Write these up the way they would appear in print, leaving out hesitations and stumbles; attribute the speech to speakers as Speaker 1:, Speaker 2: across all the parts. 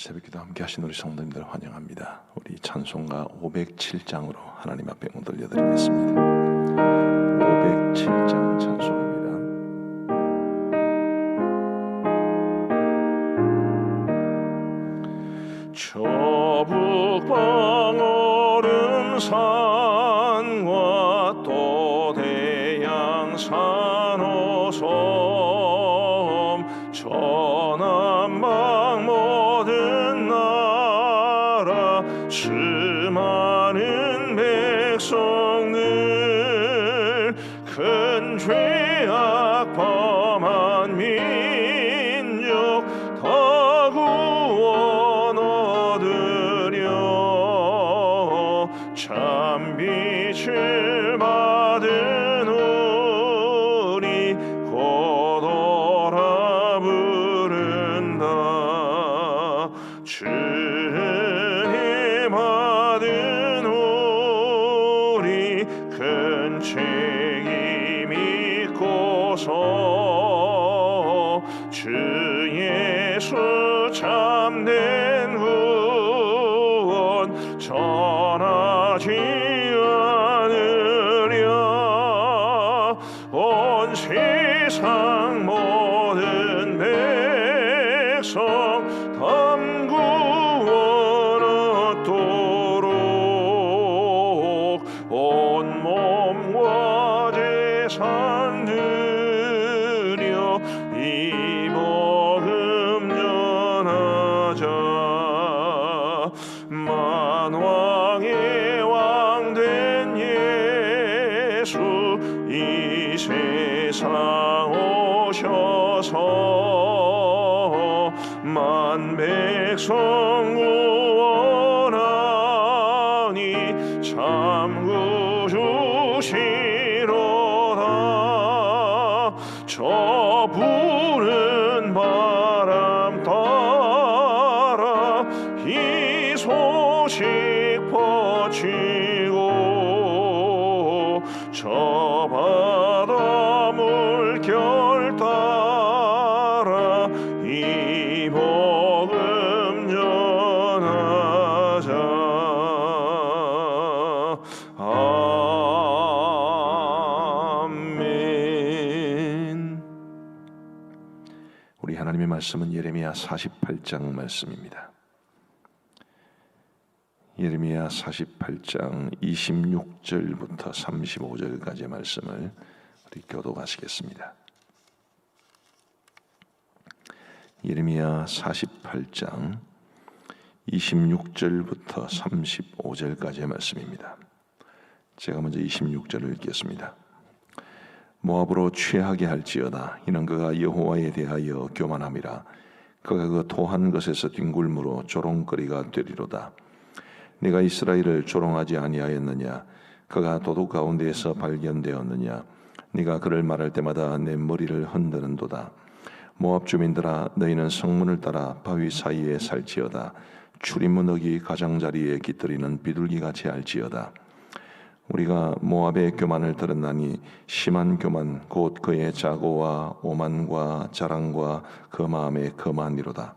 Speaker 1: 새벽기도 함께 하신 우리 성도님들 환영합니다. 우리 찬송가 507장으로 하나님 앞에 문 돌려드리겠습니다. 507장 찬송입니다. 저 북방 오름산과 또 대양산 오섬 저 남방 모든 나라 수많은 백성들 큰 죄악 범한 민족 다 구원 얻으려 참 빛을 받은 우리 고도라 부른다. 주님 받은 우리 큰 책임 믿고서 주 예수 참된 구원 전하지 않으랴. 온 세상 모든 백성 구원 얻도록 온 몸과 재산 드려 이 복음 전하자. 만왕의 왕 된 예수 이 세상 오셔서 만 백성 구원하니 참 구주시로다. 저 부른 바람 따라 이 소식 퍼지고 저 바다 물결 따라 이 복음 전하자. 아멘. 우리 하나님의 말씀은 예레미야 48장 말씀입니다. 예레미야 48장 26절부터 35절까지의 말씀을 우리 교독하시겠습니다. 예레미야 48장 26절부터 35절까지의 말씀입니다. 제가 먼저 26절을 읽겠습니다. 모압으로 취하게 할지어다. 이는 그가 여호와에 대하여 교만함이라. 그가 그 토한 것에서 뒹굴므로 조롱거리가 되리로다. 네가 이스라엘을 조롱하지 아니하였느냐? 그가 도둑 가운데에서 발견되었느냐? 네가 그를 말할 때마다 내 머리를 흔드는도다. 모압 주민들아, 너희는 성문을 따라 바위 사이에 살지어다. 출입문 어기 가장자리에 깃들이는 비둘기같이 할지어다. 우리가 모압의 교만을 들었나니 심한 교만 곧 그의 자고와 오만과 자랑과 그 마음의 거만이로다.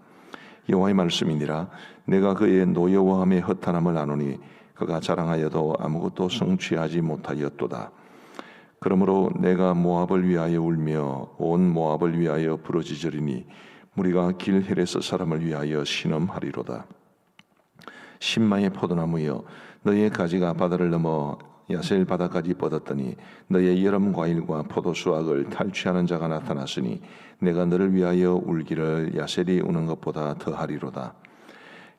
Speaker 1: 여호와의 말씀이니라. 내가 그의 노여워함의 허탄함을 아노니 그가 자랑하여도 아무것도 성취하지 못하였도다. 그러므로 내가 모압을 위하여 울며 온 모압을 위하여 부르짖으리니 무리가 길헤레스 사람을 위하여 신음하리로다. 신마의 포도나무여, 너의 가지가 바다를 넘어 야셀 바다까지 뻗었더니 너의 여름 과일과 포도 수확을 탈취하는 자가 나타났으니 내가 너를 위하여 울기를 야셀이 우는 것보다 더하리로다.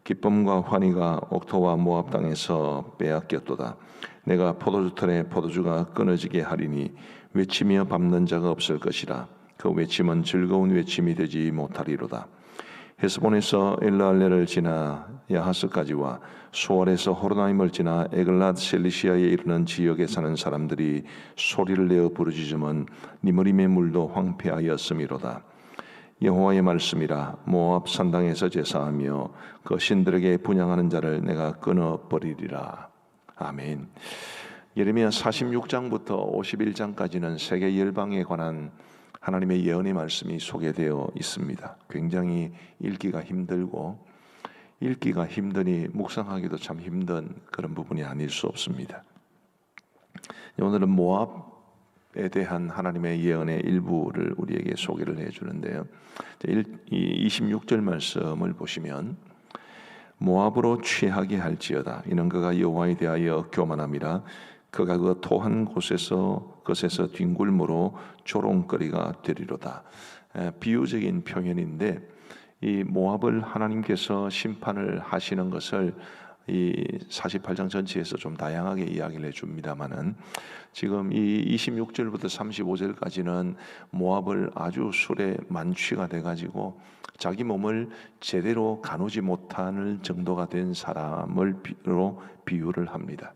Speaker 1: 기쁨과 환희가 옥토와 모압 땅에서 빼앗겼도다. 내가 포도주 털에 포도주가 끊어지게 하리니 외치며 밟는 자가 없을 것이라. 그 외침은 즐거운 외침이 되지 못하리로다. 헤스본에서 엘르알레를 지나 야하스까지와 수월에서 호로나임을 지나 에글랏 셀리시아에 이르는 지역에 사는 사람들이 소리를 내어 부르짖으면 니므림의 물도 황폐하였음이로다. 여호와의 말씀이라. 모압 산당에서 제사하며 그 신들에게 분향하는 자를 내가 끊어버리리라. 아멘. 예레미야 46장부터 51장까지는 세계 열방에 관한 하나님의 예언의 말씀이 소개되어 있습니다. 굉장히 읽기가 힘들고 읽기가 힘드니 묵상하기도 참 힘든 그런 부분이 아닐 수 없습니다. 오늘은 모압에 대한 하나님의 예언의 일부를 우리에게 소개를 해주는데요. 26절 말씀을 보시면 모압으로 취하게 할지어다. 이는 그가 여호와에 대하여 교만함이라. 그가 그 토한 것에서 뒹굴므로 조롱거리가 되리로다. 비유적인 표현인데 이 모압을 하나님께서 심판을 하시는 것을 이 48장 전체에서 좀 다양하게 이야기를 해줍니다만은 지금 이 26절부터 35절까지는 모압을 아주 술에 만취가 돼가지고 자기 몸을 제대로 가누지 못할 정도가 된 사람을 비유를 합니다.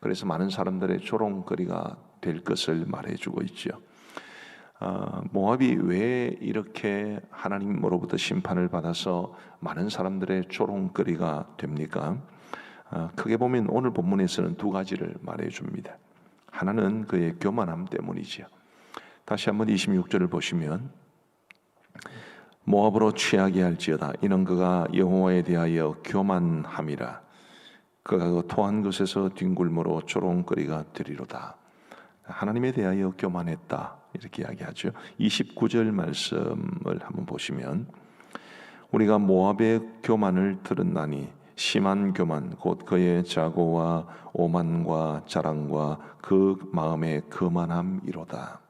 Speaker 1: 그래서 많은 사람들의 조롱거리가 될 것을 말해주고 있죠. 모압이 왜 이렇게 하나님으로부터 심판을 받아서 많은 사람들의 조롱거리가 됩니까? 크게 보면 오늘 본문에서는 두 가지를 말해줍니다. 하나는 그의 교만함 때문이지요. 다시 한번 26절을 보시면 모압으로 취하게 할지어다. 이는 그가 여호와에 대하여 교만함이라. 그가 그 토한 것에서 뒹굴므로 조롱거리가 되리로다. 하나님에 대하여 교만했다 이렇게 이야기하죠. 29절 말씀을 한번 보시면 우리가 모압의 교만을 들었나니 심한 교만 곧 그의 자고와 오만과 자랑과 그 마음의 거만함이로다.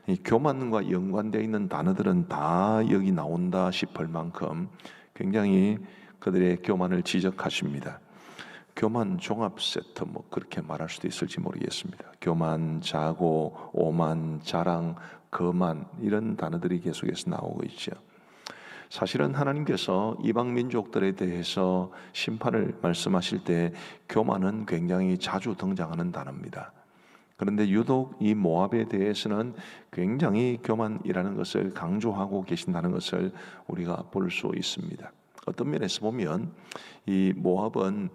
Speaker 1: 이 교만과 연관되어 있는 단어들은 다 여기 나온다 싶을 만큼 굉장히 그들의 교만을 지적하십니다. 교만 종합 세트 뭐 그렇게 말할 수도 있을지 모르겠습니다. 교만, 자고, 오만, 자랑, 거만 이런 단어들이 계속해서 나오고 있죠. 사실은 하나님께서 이방 민족들에 대해서 심판을 말씀하실 때 교만은 굉장히 자주 등장하는 단어입니다. 그런데 유독 이 모압에 대해서는 굉장히 교만이라는 것을 강조하고 계신다는 것을 우리가 볼 수 있습니다. 어떤 면에서 보면 이 모압은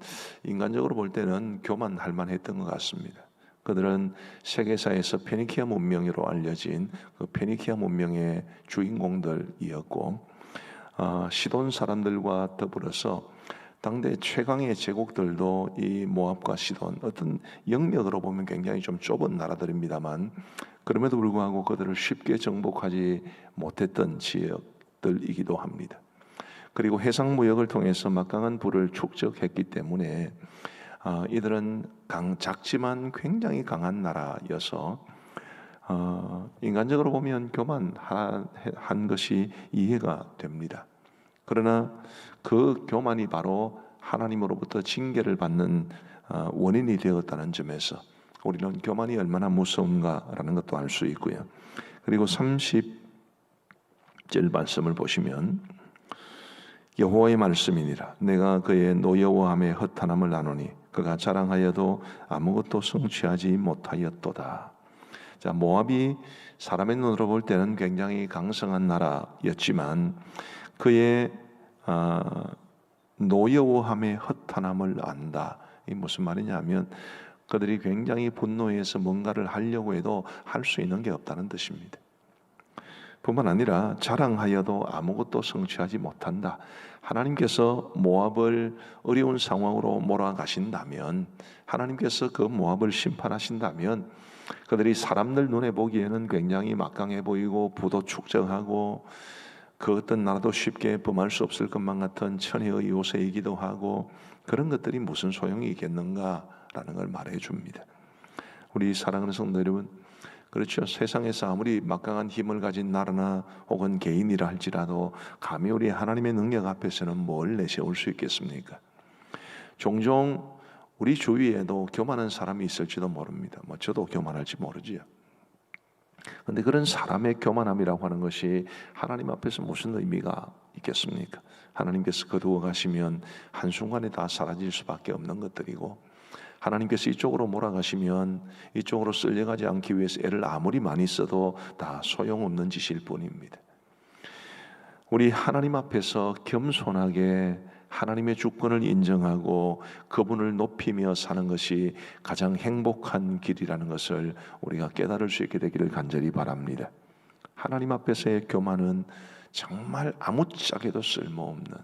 Speaker 1: 인간적으로 볼 때는 교만할 만했던 것 같습니다. 그들은 세계사에서 페니키아 문명으로 알려진 그 페니키아 문명의 주인공들이었고 시돈 사람들과 더불어서 당대 최강의 제국들도 이 모압과 시돈 어떤 영역으로 보면 굉장히 좀 좁은 나라들입니다만 그럼에도 불구하고 그들을 쉽게 정복하지 못했던 지역들이기도 합니다. 그리고 해상 무역을 통해서 막강한 부를 축적했기 때문에 이들은 작지만 굉장히 강한 나라여서 인간적으로 보면 교만한 것이 이해가 됩니다. 그러나 그 교만이 바로 하나님으로부터 징계를 받는 원인이 되었다는 점에서 우리는 교만이 얼마나 무서운가라는 것도 알 수 있고요. 그리고 30절 말씀을 보시면 여호와의 말씀이니라. 내가 그의 노여워함에 허탄함을 나누니 그가 자랑하여도 아무것도 성취하지 못하였도다. 자, 모압이 사람의 눈으로 볼 때는 굉장히 강성한 나라였지만 그의 노여워함의 허탄함을 안다. 이 무슨 말이냐면 그들이 굉장히 분노해서 뭔가를 하려고 해도 할 수 있는 게 없다는 뜻입니다. 뿐만 아니라 자랑하여도 아무것도 성취하지 못한다. 하나님께서 모압을 어려운 상황으로 몰아가신다면, 하나님께서 그 모압을 심판하신다면 그들이 사람들 눈에 보기에는 굉장히 막강해 보이고 부도 축적하고 그 어떤 나라도 쉽게 범할 수 없을 것만 같은 천혜의 요새이기도 하고 그런 것들이 무슨 소용이 있겠는가라는 걸 말해줍니다. 우리 사랑하는 성도 여러분, 그렇죠. 세상에서 아무리 막강한 힘을 가진 나라나 혹은 개인이라 할지라도 감히 우리 하나님의 능력 앞에서는 뭘 내세울 수 있겠습니까? 종종 우리 주위에도 교만한 사람이 있을지도 모릅니다. 저도 교만할지 모르지요. 그런데 그런 사람의 교만함이라고 하는 것이 하나님 앞에서 무슨 의미가 있겠습니까? 하나님께서 거두어 가시면 한순간에 다 사라질 수밖에 없는 것들이고 하나님께서 이쪽으로 몰아가시면 이쪽으로 쓸려가지 않기 위해서 애를 아무리 많이 써도 다 소용없는 짓일 뿐입니다. 우리 하나님 앞에서 겸손하게 하나님의 주권을 인정하고 그분을 높이며 사는 것이 가장 행복한 길이라는 것을 우리가 깨달을 수 있게 되기를 간절히 바랍니다. 하나님 앞에서의 교만은 정말 아무짝에도 쓸모없는,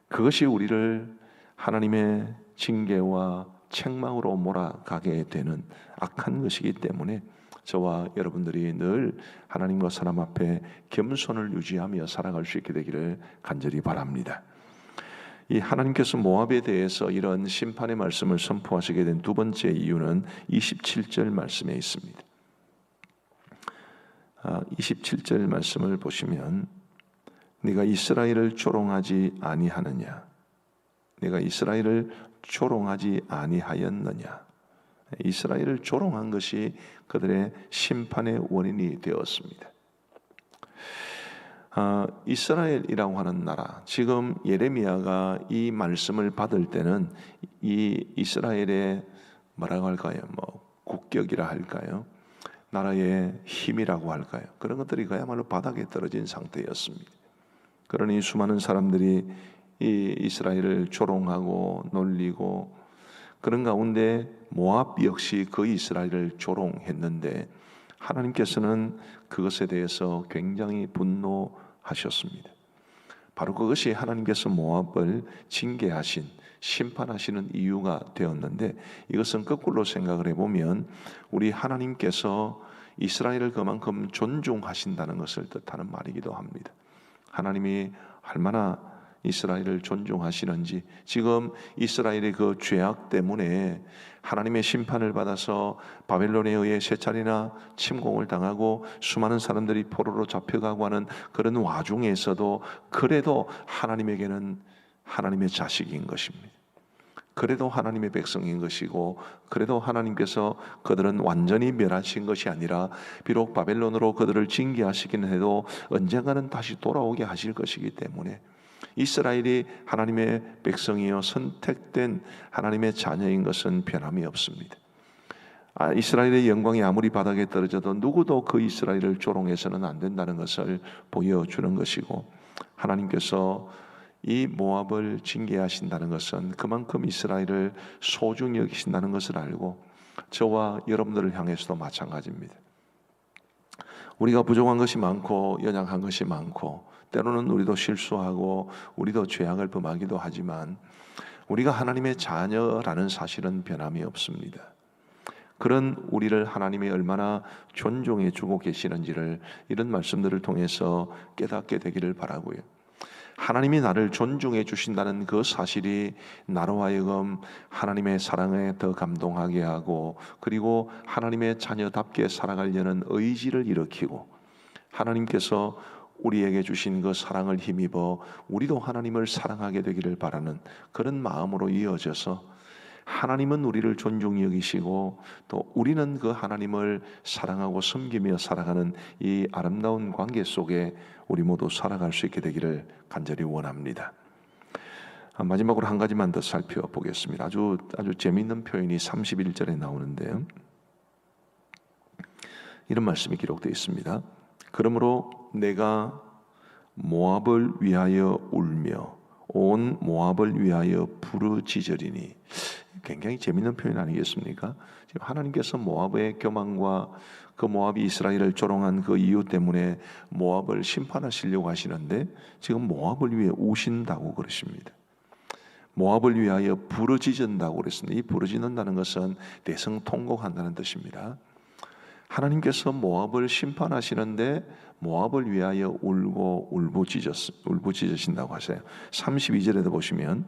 Speaker 1: 그것이 우리를 하나님의 징계와 책망으로 몰아가게 되는 악한 것이기 때문에 저와 여러분들이 늘 하나님과 사람 앞에 겸손을 유지하며 살아갈 수 있게 되기를 간절히 바랍니다. 이 하나님께서 모압에 대해서 이런 심판의 말씀을 선포하시게 된 두 번째 이유는 27절 말씀에 있습니다. 27절 말씀을 보시면 네가 이스라엘을 조롱하지 아니하느냐, 네가 이스라엘을 조롱하지 아니하였느냐. 이스라엘을 조롱한 것이 그들의 심판의 원인이 되었습니다. 이스라엘이라고 하는 나라, 지금 예레미야가 이 말씀을 받을 때는 이 이스라엘의 뭐라고 할까요? 국격이라 할까요? 나라의 힘이라고 할까요? 그런 것들이 그야말로 바닥에 떨어진 상태였습니다. 그러니 수많은 사람들이 이 이스라엘을 조롱하고 놀리고, 그런 가운데 모압 역시 그 이스라엘을 조롱했는데 하나님께서는 그것에 대해서 굉장히 분노하셨습니다. 바로 그것이 하나님께서 모압을 징계하신, 심판하시는 이유가 되었는데, 이것은 거꾸로 생각을 해보면 우리 하나님께서 이스라엘을 그만큼 존중하신다는 것을 뜻하는 말이기도 합니다. 하나님이 얼마나 이스라엘을 존중하시는지, 지금 이스라엘의 그 죄악 때문에 하나님의 심판을 받아서 바벨론에 의해 세 차례나 침공을 당하고 수많은 사람들이 포로로 잡혀가고 하는 그런 와중에서도 그래도 하나님에게는 하나님의 자식인 것입니다. 그래도 하나님의 백성인 것이고, 그래도 하나님께서 그들은 완전히 멸하신 것이 아니라 비록 바벨론으로 그들을 징계하시긴 해도 언젠가는 다시 돌아오게 하실 것이기 때문에 이스라엘이 하나님의 백성이요 선택된 하나님의 자녀인 것은 변함이 없습니다. 이스라엘의 영광이 아무리 바닥에 떨어져도 누구도 그 이스라엘을 조롱해서는 안 된다는 것을 보여주는 것이고, 하나님께서 이 모압을 징계하신다는 것은 그만큼 이스라엘을 소중히 여기신다는 것을 알고, 저와 여러분들을 향해서도 마찬가지입니다. 우리가 부족한 것이 많고 연약한 것이 많고, 때로는 우리도 실수하고 우리도 죄악을 범하기도 하지만 우리가 하나님의 자녀라는 사실은 변함이 없습니다. 그런 우리를 하나님이 얼마나 존중해 주고 계시는지를 이런 말씀들을 통해서 깨닫게 되기를 바라고요. 하나님이 나를 존중해 주신다는 그 사실이 나로 하여금 하나님의 사랑에 더 감동하게 하고, 그리고 하나님의 자녀답게 살아가려는 의지를 일으키고, 하나님께서 우리에게 주신 그 사랑을 힘입어 우리도 하나님을 사랑하게 되기를 바라는 그런 마음으로 이어져서, 하나님은 우리를 존중히 여기시고 또 우리는 그 하나님을 사랑하고 섬기며 살아가는 이 아름다운 관계 속에 우리 모두 살아갈 수 있게 되기를 간절히 원합니다. 마지막으로 한 가지만 더 살펴보겠습니다. 아주 재미있는 표현이 31절에 나오는데요, 이런 말씀이 기록되어 있습니다. 그러므로 내가 모압을 위하여 울며 온 모압을 위하여 부르짖으리니. 굉장히 재미있는 표현 아니겠습니까? 지금 하나님께서 모압의 교만과 그 모압이 이스라엘을 조롱한 그 이유 때문에 모압을 심판하시려고 하시는데, 지금 모압을 위해 우신다고 그러십니다. 모압을 위하여 부르짖는다고 그랬습니다. 이 부르짖는다는 것은 대성통곡한다는 뜻입니다. 하나님께서 모압을 심판하시는데 모압을 위하여 울고 울부짖으신다고 하세요. 32절에도 보시면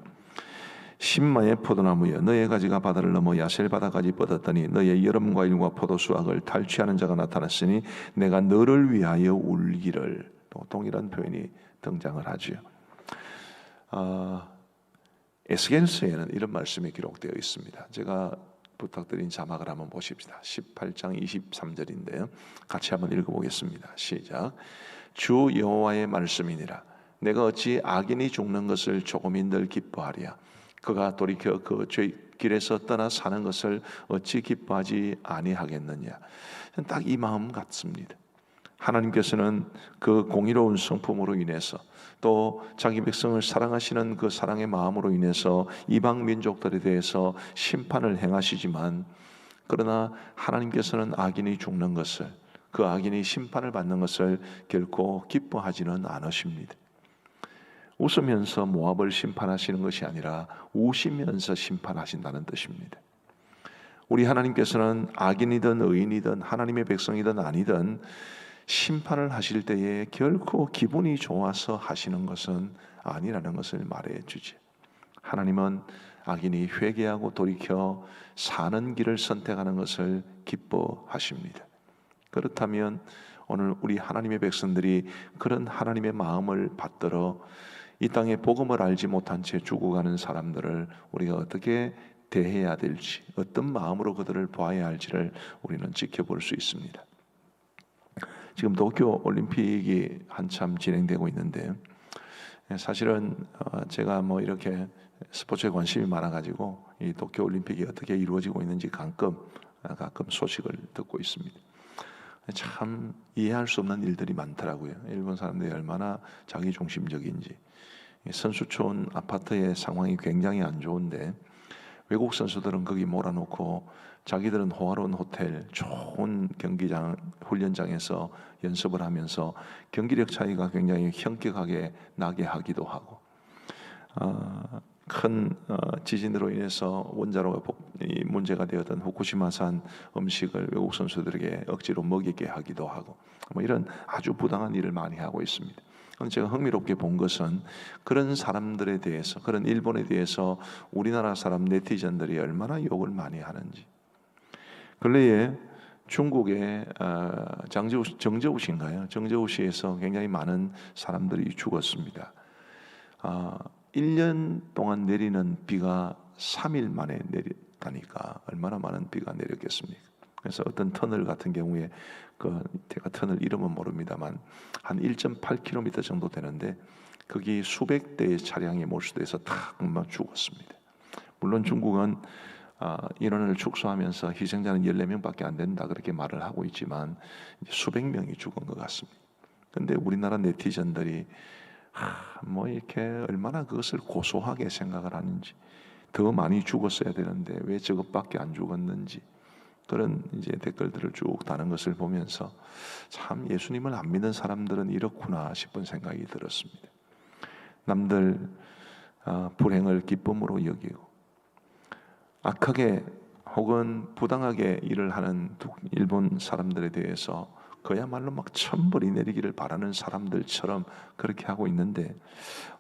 Speaker 1: 신마의 포도나무여 너의 가지가 바다를 넘어 야셀 바다까지 뻗었더니 너의 여름 과일과 포도 수확을 탈취하는 자가 나타났으니 내가 너를 위하여 울기를. 또 동일한 표현이 등장을 하죠. 에스겔서에는 이런 말씀이 기록되어 있습니다. 제가 부탁드린 자막을 한번 보십시다. 18장 23절인데요. 같이 한번 읽어보겠습니다. 시작. 주 여호와의 말씀이니라. 내가 어찌 악인이 죽는 것을 조금인들 기뻐하랴. 그가 돌이켜 그 죄 길에서 떠나 사는 것을 어찌 기뻐하지 아니하겠느냐. 딱 이 마음 같습니다. 하나님께서는 그 공의로운 성품으로 인해서 또 자기 백성을 사랑하시는 그 사랑의 마음으로 인해서 이방 민족들에 대해서 심판을 행하시지만, 그러나 하나님께서는 악인이 죽는 것을, 그 악인이 심판을 받는 것을 결코 기뻐하지는 않으십니다. 웃으면서 모압을 심판하시는 것이 아니라 우시면서 심판하신다는 뜻입니다. 우리 하나님께서는 악인이든 의인이든 하나님의 백성이든 아니든 심판을 하실 때에 결코 기분이 좋아서 하시는 것은 아니라는 것을 말해 주지. 하나님은 악인이 회개하고 돌이켜 사는 길을 선택하는 것을 기뻐하십니다. 그렇다면 오늘 우리 하나님의 백성들이 그런 하나님의 마음을 받들어 이 땅에 복음을 알지 못한 채 죽어가는 사람들을 우리가 어떻게 대해야 될지, 어떤 마음으로 그들을 봐야 할지를 우리는 지켜볼 수 있습니다. 지금 도쿄 올림픽이 한참 진행되고 있는데, 사실은 제가 이렇게 스포츠에 관심이 많아가지고 이 도쿄 올림픽이 어떻게 이루어지고 있는지 가끔 소식을 듣고 있습니다. 참 이해할 수 없는 일들이 많더라고요. 일본 사람들이 얼마나 자기중심적인지. 선수촌 아파트의 상황이 굉장히 안 좋은데 외국 선수들은 거기 몰아놓고 자기들은 호화로운 호텔, 좋은 경기장, 훈련장에서 연습을 하면서 경기력 차이가 굉장히 현격하게 나게 하기도 하고, 큰 지진으로 인해서 원자로가 문제가 되었던 후쿠시마산 음식을 외국 선수들에게 억지로 먹이게 하기도 하고, 이런 아주 부당한 일을 많이 하고 있습니다. 제가 흥미롭게 본 것은 그런 사람들에 대해서, 그런 일본에 대해서 우리나라 사람 네티즌들이 얼마나 욕을 많이 하는지. 근래에 중국의 정저우시인가요? 정저우시에서 굉장히 많은 사람들이 죽었습니다. 1년 동안 내리는 비가 3일 만에 내렸다니까 얼마나 많은 비가 내렸겠습니까? 그래서 어떤 터널 같은 경우에 제가 터널 이름은 모릅니다만 한 1.8km 정도 되는데 거기 수백 대의 차량이 몰수돼서 다 죽었습니다. 물론 중국은 인원을 축소하면서 희생자는 14명밖에 안 된다 그렇게 말을 하고 있지만 수백 명이 죽은 것 같습니다. 그런데 우리나라 네티즌들이 이렇게 얼마나 그것을 고소하게 생각을 하는지, 더 많이 죽었어야 되는데 왜 저것밖에 안 죽었는지, 그런 댓글들을 쭉 다는 것을 보면서 참 예수님을 안 믿는 사람들은 이렇구나 싶은 생각이 들었습니다. 남들 불행을 기쁨으로 여기고 악하게 혹은 부당하게 일을 하는 일본 사람들에 대해서 그야말로 천벌이 내리기를 바라는 사람들처럼 그렇게 하고 있는데,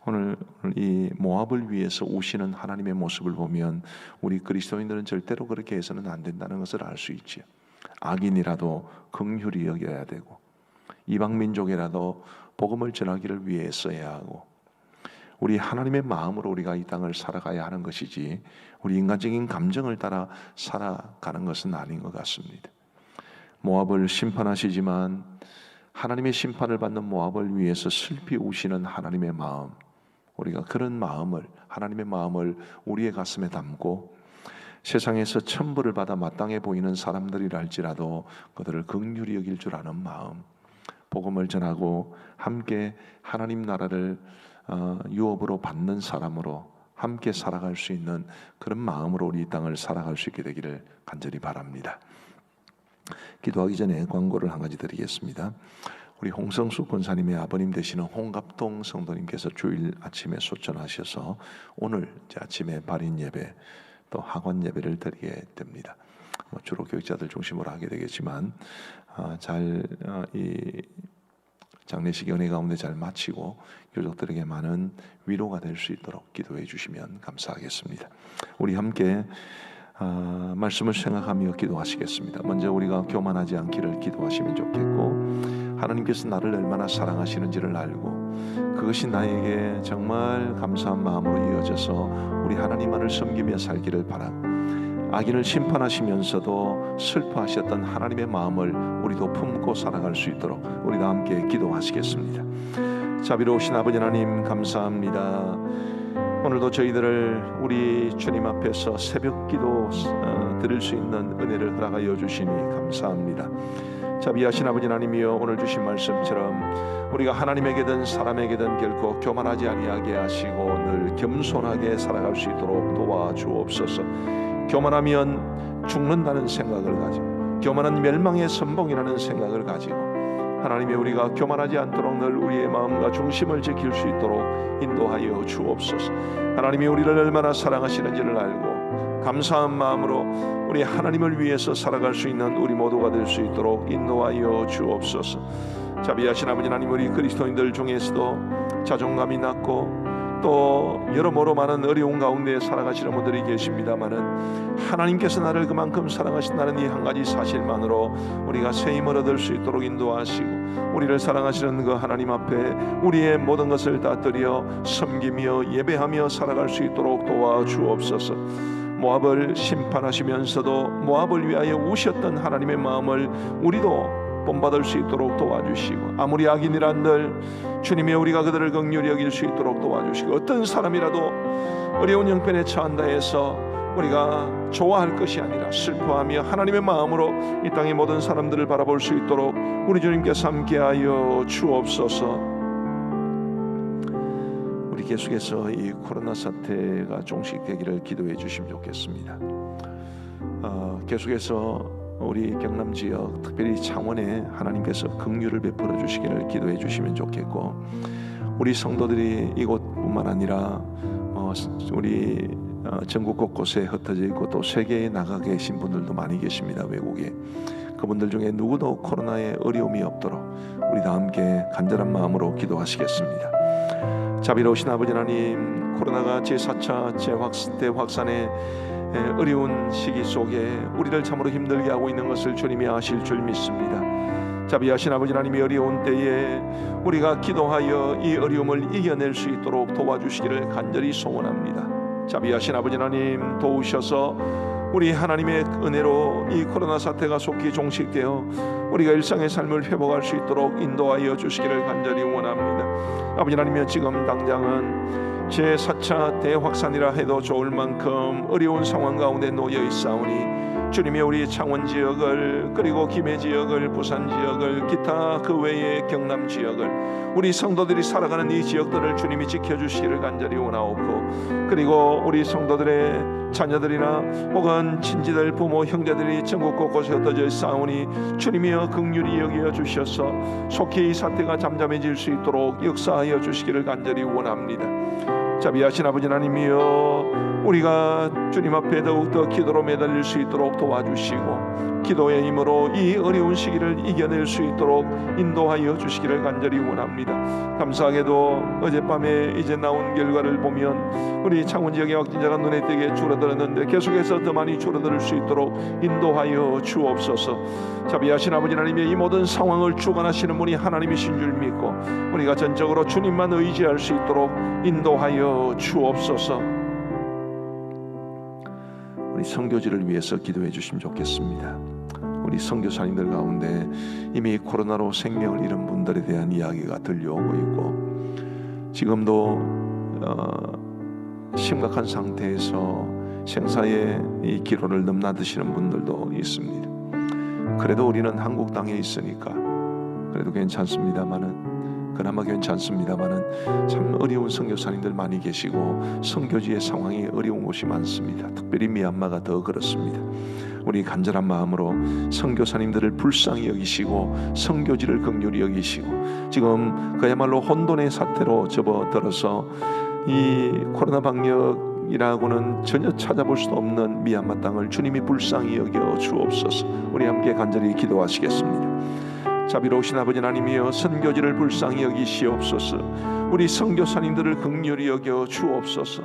Speaker 1: 오늘 이 모압을 위해서 우시는 하나님의 모습을 보면 우리 그리스도인들은 절대로 그렇게 해서는 안 된다는 것을 알 수 있지요. 악인이라도 긍휼히 여겨야 되고 이방 민족이라도 복음을 전하기를 위해 써야 하고, 우리 하나님의 마음으로 우리가 이 땅을 살아가야 하는 것이지 우리 인간적인 감정을 따라 살아가는 것은 아닌 것 같습니다. 모압을 심판하시지만 하나님의 심판을 받는 모압을 위해서 슬피 우시는 하나님의 마음, 우리가 그런 마음을, 하나님의 마음을 우리의 가슴에 담고 세상에서 천벌을 받아 마땅해 보이는 사람들이라 할지라도 그들을 긍휼히 여길 줄 아는 마음, 복음을 전하고 함께 하나님 나라를 유업으로 받는 사람으로 함께 살아갈 수 있는 그런 마음으로 우리 이 땅을 살아갈 수 있게 되기를 간절히 바랍니다. 기도하기 전에 광고를 한 가지 드리겠습니다. 우리 홍성수 권사님의 아버님 되시는 홍갑동 성도님께서 주일 아침에 소천하셔서 오늘 아침에 발인 예배 또 학원 예배를 드리게 됩니다. 주로 교육자들 중심으로 하게 되겠지만 이 장례식 은혜 가운데 잘 마치고 유족들에게 많은 위로가 될 수 있도록 기도해 주시면 감사하겠습니다. 우리 함께 말씀을 생각하며 기도하시겠습니다. 먼저 우리가 교만하지 않기를 기도하시면 좋겠고, 하나님께서 나를 얼마나 사랑하시는지를 알고 그것이 나에게 정말 감사한 마음으로 이어져서 우리 하나님만을 섬기며 살기를 바라고, 악인을 심판하시면서도 슬퍼하셨던 하나님의 마음을 우리도 품고 살아갈 수 있도록 우리 다 함께 기도하시겠습니다. 자비로우신 아버지 하나님 감사합니다. 오늘도 저희들을 우리 주님 앞에서 새벽 기도 드릴 수 있는 은혜를 허락하여 주시니 감사합니다. 자비하신 아버지 하나님이여, 오늘 주신 말씀처럼 우리가 하나님에게든 사람에게든 결코 교만하지 아니하게 하시고 늘 겸손하게 살아갈 수 있도록 도와주옵소서. 교만하면 죽는다는 생각을 가지고, 교만한 멸망의 선봉이라는 생각을 가지고 하나님의 우리가 교만하지 않도록 늘 우리의 마음과 중심을 지킬 수 있도록 인도하여 주옵소서. 하나님이 우리를 얼마나 사랑하시는지를 알고 감사한 마음으로 우리 하나님을 위해서 살아갈 수 있는 우리 모두가 될 수 있도록 인도하여 주옵소서. 자비하신 아버지 하나님, 우리 그리스도인들 중에서도 자존감이 낮고 또 여러모로 많은 어려운 가운데 살아가시는 분들이 계십니다마는 하나님께서 나를 그만큼 사랑하신다는 이 한 가지 사실만으로 우리가 새 힘을 얻을 수 있도록 인도하시고, 우리를 사랑하시는 그 하나님 앞에 우리의 모든 것을 다 드려 섬기며 예배하며 살아갈 수 있도록 도와주옵소서. 모압을 심판하시면서도 모압을 위하여 우셨던 하나님의 마음을 우리도 본받을 수 있도록 도와주시고, 아무리 악인이란들 주님의 우리가 그들을 긍휼히 여길 수 있도록 도와주시고, 어떤 사람이라도 어려운 형편에 처한다 해서 우리가 좋아할 것이 아니라 슬퍼하며 하나님의 마음으로 이 땅의 모든 사람들을 바라볼 수 있도록 우리 주님께서 함께하여 주옵소서. 우리 계속해서 이 코로나 사태가 종식되기를 기도해 주시면 좋겠습니다. 계속해서 우리 경남 지역, 특별히 창원에 하나님께서 긍휼을 베풀어 주시기를 기도해 주시면 좋겠고, 우리 성도들이 이곳뿐만 아니라 우리 전국 곳곳에 흩어져 있고 또 세계에 나가 계신 분들도 많이 계십니다. 외국에. 그분들 중에 누구도 코로나에 어려움이 없도록 우리 다 함께 간절한 마음으로 기도하시겠습니다. 자비로우신 아버지 하나님, 코로나가 제4차 대확산의 어려운 시기 속에 우리를 참으로 힘들게 하고 있는 것을 주님이 아실 줄 믿습니다. 자비하신 아버지 하나님이 어려운 때에 우리가 기도하여 이 어려움을 이겨낼 수 있도록 도와주시기를 간절히 소원합니다. 자비하신 아버지 하나님, 도우셔서 우리 하나님의 은혜로 이 코로나 사태가 속히 종식되어 우리가 일상의 삶을 회복할 수 있도록 인도하여 주시기를 간절히 원합니다. 아버지 하나님, 지금 당장은 제4차 대확산이라 해도 좋을 만큼 어려운 상황 가운데 놓여 있사오니 주님이 우리 창원 지역을, 그리고 김해 지역을, 부산 지역을, 기타 그 외의 경남 지역을, 우리 성도들이 살아가는 이 지역들을 주님이 지켜주시기를 간절히 원하옵고, 그리고 우리 성도들의 자녀들이나 혹은 친지들, 부모, 형제들이 전국 곳곳에 흩어져 있사오니 주님이여 긍휼히 여겨 주셔서 속히 이 사태가 잠잠해질 수 있도록 역사하여 주시기를 간절히 원합니다. 자비하신 아버지 하나님이여, 우리가 주님 앞에 더욱더 기도로 매달릴 수 있도록 도와주시고, 기도의 힘으로 이 어려운 시기를 이겨낼 수 있도록 인도하여 주시기를 간절히 원합니다. 감사하게도 어젯밤에 이제 나온 결과를 보면 우리 창원 지역의 확진자가 눈에 띄게 줄어들었는데 계속해서 더 많이 줄어들 수 있도록 인도하여 주옵소서. 자비하신 아버지 하나님의 이 모든 상황을 주관하시는 분이 하나님이신 줄 믿고 우리가 전적으로 주님만 의지할 수 있도록 인도하여 주옵소서. 우리 선교지를 위해서 기도해 주시면 좋겠습니다. 우리 선교사님들 가운데 이미 코로나로 생명을 잃은 분들에 대한 이야기가 들려오고 있고, 지금도 심각한 상태에서 생사의 이 기로를 넘나드시는 분들도 있습니다. 그래도 우리는 한국 땅에 있으니까 그래도 그나마 괜찮습니다마는 참 어려운 선교사님들 많이 계시고 선교지의 상황이 어려운 곳이 많습니다. 특별히 미얀마가 더 그렇습니다. 우리 간절한 마음으로 선교사님들을 불쌍히 여기시고 선교지를 긍휼히 여기시고, 지금 그야말로 혼돈의 사태로 접어들어서 이 코로나 방역이라고는 전혀 찾아볼 수 없는 미얀마 땅을 주님이 불쌍히 여겨 주옵소서. 우리 함께 간절히 기도하시겠습니다. 자비로우신 아버지 하나님이여, 선교지를 불쌍히 여기시옵소서. 우리 선교사님들을 긍휼히 여겨 주옵소서.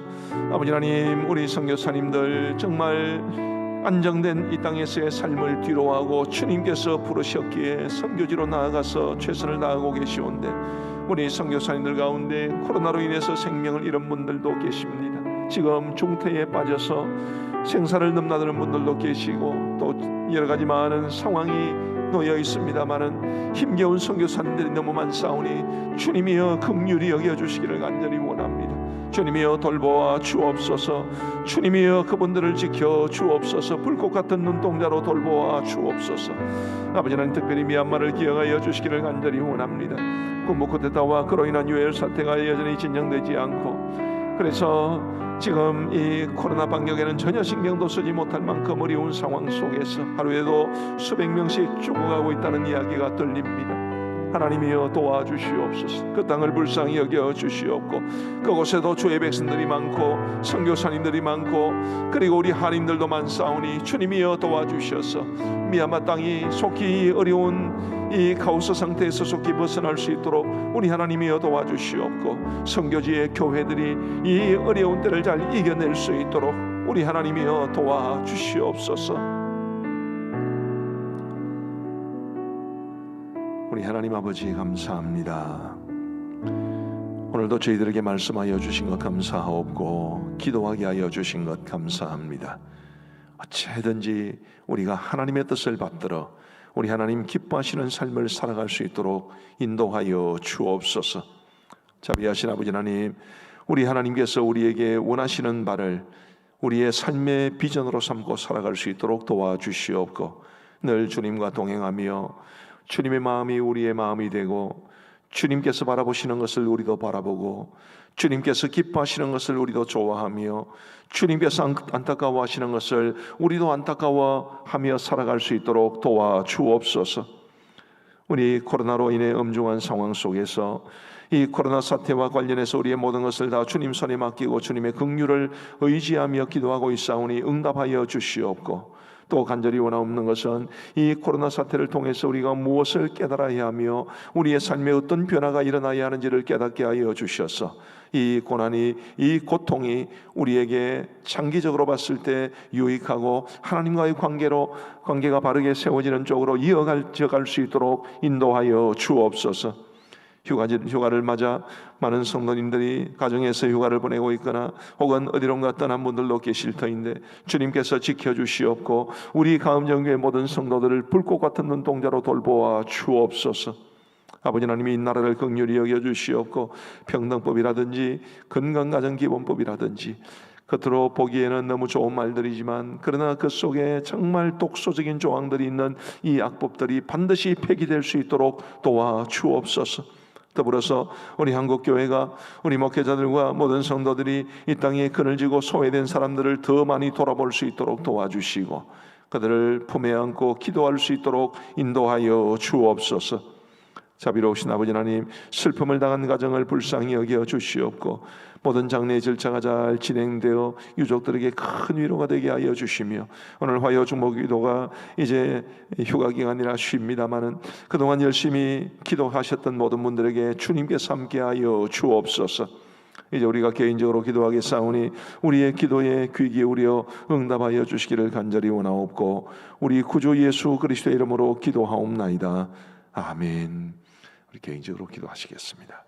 Speaker 1: 아버지 하나님, 우리 선교사님들 정말 안정된 이 땅에서의 삶을 뒤로하고 주님께서 부르셨기에 선교지로 나아가서 최선을 다하고 계시온데, 우리 선교사님들 가운데 코로나로 인해서 생명을 잃은 분들도 계십니다. 지금 중태에 빠져서 생사를 넘나드는 분들도 계시고 또 여러 가지 많은 상황이 놓여 있습니다마는 힘겨운 선교사님들이 너무 많사오니 주님이여 긍휼히 여겨주시기를 간절히 원합니다. 주님이여 돌보아 주옵소서. 주님이여 그분들을 지켜 주옵소서. 불꽃 같은 눈동자로 돌보아 주옵소서. 아버지 하나님, 특별히 미얀마를 기억하여 주시기를 간절히 원합니다. 군부 쿠데타와 그로 인한 유혈 사태가 여전히 진정되지 않고, 그래서 지금 이 코로나 방역에는 전혀 신경도 쓰지 못할 만큼 어려운 상황 속에서 하루에도 수백 명씩 죽어가고 있다는 이야기가 들립니다. 하나님이여 도와주시옵소서. 그 땅을 불쌍히 여겨 주시옵고 그곳에도 주의 백성들이 많고 선교사님들이 많고 그리고 우리 한인들도 많사오니 주님이여 도와주셔서 미얀마 땅이 속히 어려운 이 카오스 상태에서 속히 벗어날 수 있도록 우리 하나님이여 도와주시옵고 선교지의 교회들이 이 어려운 때를 잘 이겨낼 수 있도록 우리 하나님이여 도와주시옵소서. 우리 하나님 아버지 감사합니다. 오늘도 저희들에게 말씀하여 주신 것 감사하옵고 기도하게 하여 주신 것 감사합니다. 어찌든지 우리가 하나님의 뜻을 받들어 우리 하나님 기뻐하시는 삶을 살아갈 수 있도록 인도하여 주옵소서. 자비하신 아버지 하나님, 우리 하나님께서 우리에게 원하시는 바를 우리의 삶의 비전으로 삼고 살아갈 수 있도록 도와주시옵고 늘 주님과 동행하며 주님의 마음이 우리의 마음이 되고 주님께서 바라보시는 것을 우리도 바라보고 주님께서 기뻐하시는 것을 우리도 좋아하며 주님께서 안타까워하시는 것을 우리도 안타까워하며 살아갈 수 있도록 도와주옵소서. 우리 코로나로 인해 엄중한 상황 속에서 이 코로나 사태와 관련해서 우리의 모든 것을 다 주님 손에 맡기고 주님의 긍휼을 의지하며 기도하고 있사오니 응답하여 주시옵고 또 간절히 원하옵는 것은 이 코로나 사태를 통해서 우리가 무엇을 깨달아야 하며 우리의 삶에 어떤 변화가 일어나야 하는지를 깨닫게 하여 주셔서 이 고난이 이 고통이 우리에게 장기적으로 봤을 때 유익하고 하나님과의 관계가 바르게 세워지는 쪽으로 이어갈 수 있도록 인도하여 주옵소서. 휴가를 맞아 많은 성도님들이 가정에서 휴가를 보내고 있거나 혹은 어디론가 떠난 분들도 계실 터인데 주님께서 지켜주시옵고 우리 가음정교회 모든 성도들을 불꽃 같은 눈동자로 돌보아 주옵소서. 아버지 하나님이 이 나라를 긍휼히 여겨주시옵고 평등법이라든지 건강가정기본법이라든지 겉으로 보기에는 너무 좋은 말들이지만 그러나 그 속에 정말 독소적인 조항들이 있는 이 악법들이 반드시 폐기될 수 있도록 도와주옵소서. 더불어서 우리 한국교회가 우리 목회자들과 모든 성도들이 이 땅에 그늘지고 소외된 사람들을 더 많이 돌아볼 수 있도록 도와주시고 그들을 품에 안고 기도할 수 있도록 인도하여 주옵소서. 자비로우신 아버지 하나님, 슬픔을 당한 가정을 불쌍히 여겨 주시옵고 모든 장례 절차가 잘 진행되어 유족들에게 큰 위로가 되게 하여 주시며 오늘 화요 중보기도가 이제 휴가 기간이라 쉽니다마는 그동안 열심히 기도하셨던 모든 분들에게 주님께서 함께하여 주옵소서. 이제 우리가 개인적으로 기도하겠사오니 우리의 기도에 귀 기울여 응답하여 주시기를 간절히 원하옵고 우리 구주 예수 그리스도의 이름으로 기도하옵나이다. 아멘. 우리 개인적으로 기도하시겠습니다.